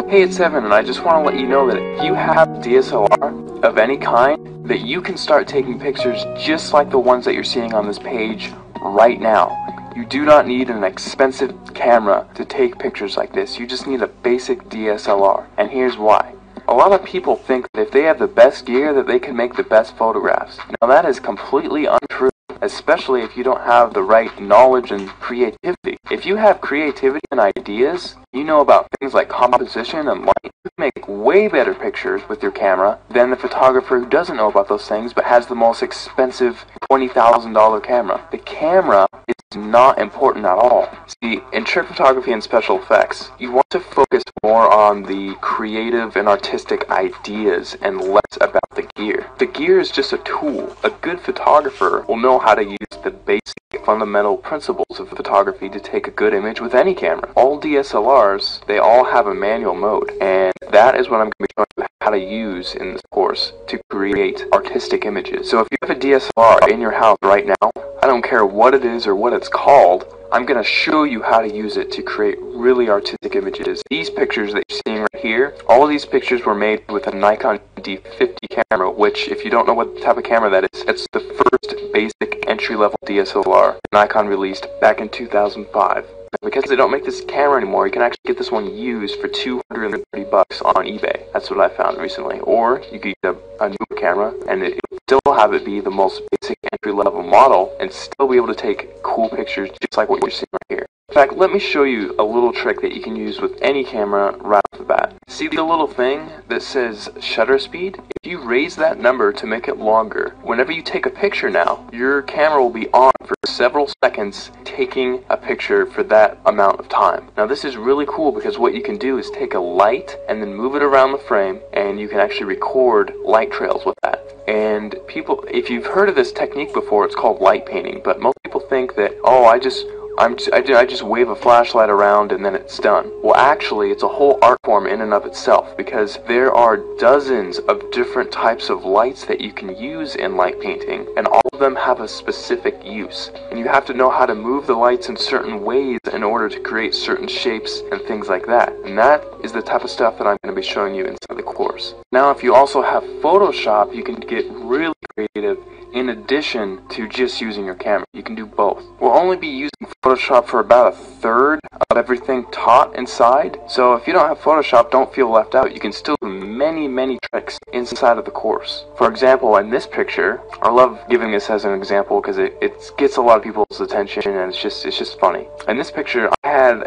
Hey, it's Evan, and I just want to let you know that if you have a DSLR of any kind, that you can start taking pictures just like the ones that you're seeing on this page right now. You do not need an expensive camera to take pictures like this. You just need a basic DSLR, and here's why. A lot of people think that if they have the best gear that they can make the best photographs. Now that is completely untrue, especially if you don't have the right knowledge and creativity. If you have creativity and ideas, you know about things like composition and light, you can make way better pictures with your camera than the photographer who doesn't know about those things but has the most expensive $20,000 camera. The camera is not important at all. See, in trick photography and special effects, you want to focus more on the creative and artistic ideas and less about the gear. The gear is just a tool. A good photographer will know how to use the basic fundamental principles of photography to take a good image with any camera. All DSLRs, they all have a manual mode, and that is what I'm going to be showing you how to use in this course to create artistic images. So if you have a DSLR in your house right now, I don't care what it is or what it's called, I'm going to show you how to use it to create really artistic images. These pictures that you're seeing right here, all of these pictures were made with a Nikon D50 camera, which, if you don't know what type of camera that is, it's the first basic entry-level DSLR Nikon released back in 2005. Because they don't make this camera anymore, you can actually get this one used for $230 on eBay. That's what I found recently. Or you could get a new camera and it will still have it be the most basic entry-level model and still be able to take cool pictures just like what you're seeing right here. In fact, let me show you a little trick that you can use with any camera right off the bat. See the little thing that says shutter speed? If you raise that number to make it longer, whenever you take a picture now, your camera will be on for several seconds taking a picture for that amount of time. Now this is really cool because what you can do is take a light and then move it around the frame, and you can actually record light trails with that. And people, if you've heard of this technique before, it's called light painting, but most people think that, oh, I just wave a flashlight around and then it's done. Well, actually, it's a whole art form in and of itself, because there are dozens of different types of lights that you can use in light painting, and all of them have a specific use. And you have to know how to move the lights in certain ways in order to create certain shapes and things like that. And that is the type of stuff that I'm going to be showing you inside the course. Now, if you also have Photoshop, you can get really creative in addition to just using your camera. You can do both. We'll only be using Photoshop for about a third of everything taught inside. So if you don't have Photoshop, don't feel left out. You can still do many tricks inside of the course. For example, in this picture, I love giving this as an example because it gets a lot of people's attention and it's just funny. In this picture, I had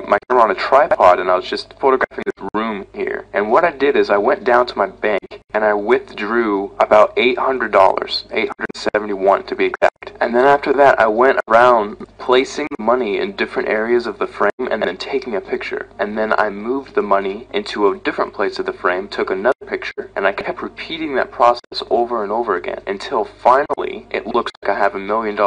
my camera on a tripod and I was just photographing this room here. And what I did is I went down to my bank and I withdrew about $800, $871 to be exact. And then after that, I went around placing money in different areas of the frame and then taking a picture. And then I moved the money into a different place of the frame, took another picture, and I kept repeating that process over and over again until finally it looks like I have $1 million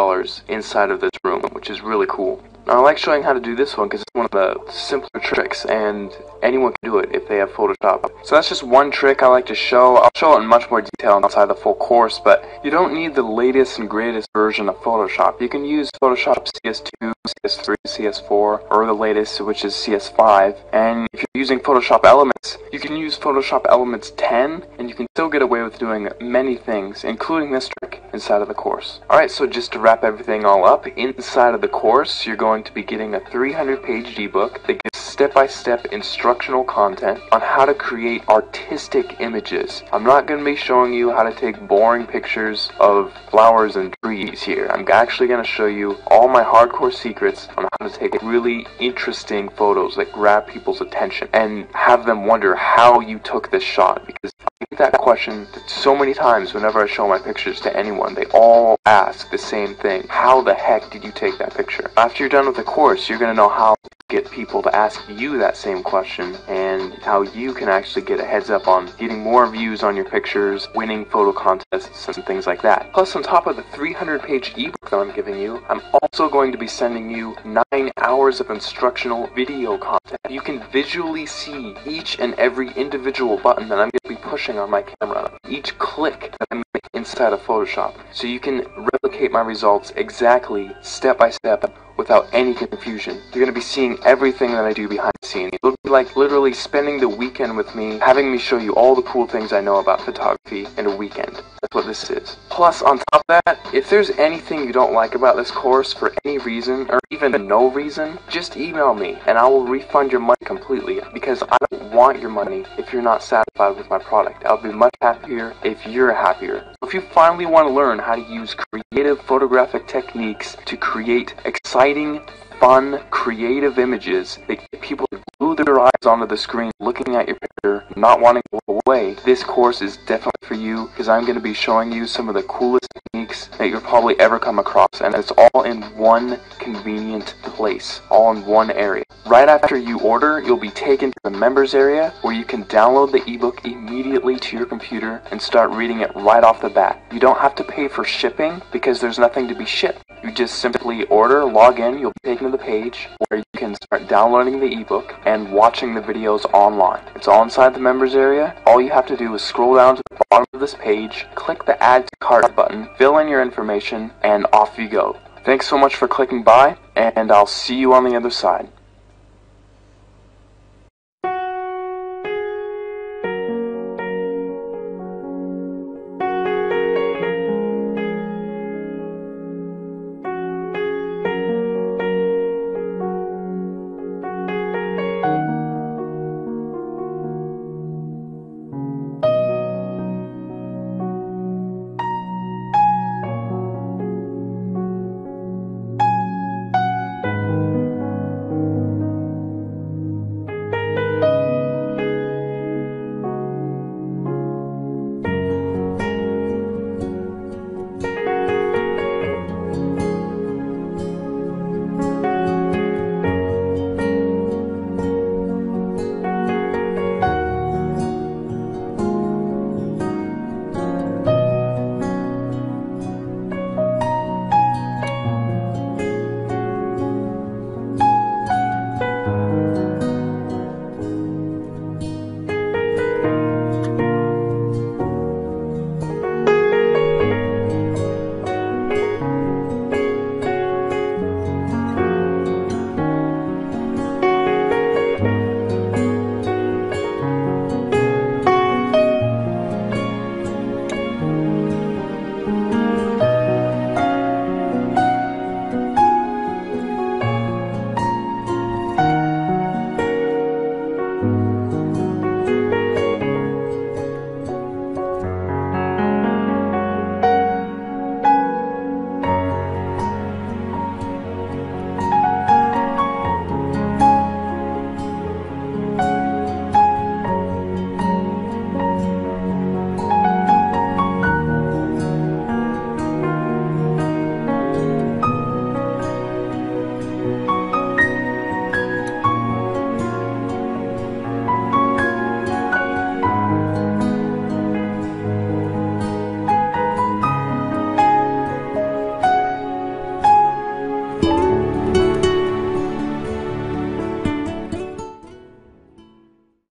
inside of this room, which is really cool. Now, I like showing how to do this one because it's one of the simpler tricks, and anyone can do it if they have Photoshop. So that's just one trick I like to show. I'll show it in much more detail inside the full course, but you don't need the latest and greatest version of Photoshop. You can use Photoshop CS2, CS3, CS4, or the latest, which is CS5. And if you're using Photoshop Elements, you can use Photoshop Elements 10, and you can still get away with doing many things, including this trick, inside of the course. Alright, so just to wrap everything all up, inside of the course, you're going to be getting a 300-page ebook that gives step-by-step instructional content on how to create artistic images. I'm not going to be showing you how to take boring pictures of flowers and trees here. I'm actually going to show you all my hardcore secrets on how to take really interesting photos that grab people's attention and have them wonder how you took this shot, because I get that question so many times whenever I show my pictures to anyone. They all ask the same thing. How the heck did you take that picture? After you're done with the course, you're going to know how to get people to ask you that same question and how you can actually get a heads up on getting more views on your pictures, winning photo contests, and things like that. Plus, on top of the 300-page ebook that I'm giving you, I'm also going to be sending you 9 hours of instructional video content. You can visually see each and every individual button that I'm going to be pushing on my camera, each click that I'm inside of Photoshop, so you can replicate my results exactly, step by step, without any confusion. You're going to be seeing everything that I do behind the scenes. It'll be like literally spending the weekend with me, having me show you all the cool things I know about photography in a weekend. That's what this is. Plus, on top of that, if there's anything you don't like about this course for any reason, or even no reason, just email me and I will refund your money completely, because I don't want your money if you're not satisfied with my product. I'll be much happier if you're happier. If you finally want to learn how to use creative photographic techniques to create exciting, fun, creative images that get people to glue their eyes onto the screen looking at your picture, not wanting to go away, this course is definitely for you, because I'm going to be showing you some of the coolest techniques that you'll probably ever come across, and it's all in one convenient place, all in one area. Right after you order, you'll be taken to the members area where you can download the ebook immediately to your computer and start reading it right off the bat. You don't have to pay for shipping because there's nothing to be shipped. You just simply order, log in, you'll be taken to the page where you can start downloading the ebook and watching the videos online. It's all inside the members area. All you have to do is scroll down to the bottom of this page, click the add to cart button, fill in your information, and off you go. Thanks so much for clicking by, and I'll see you on the other side.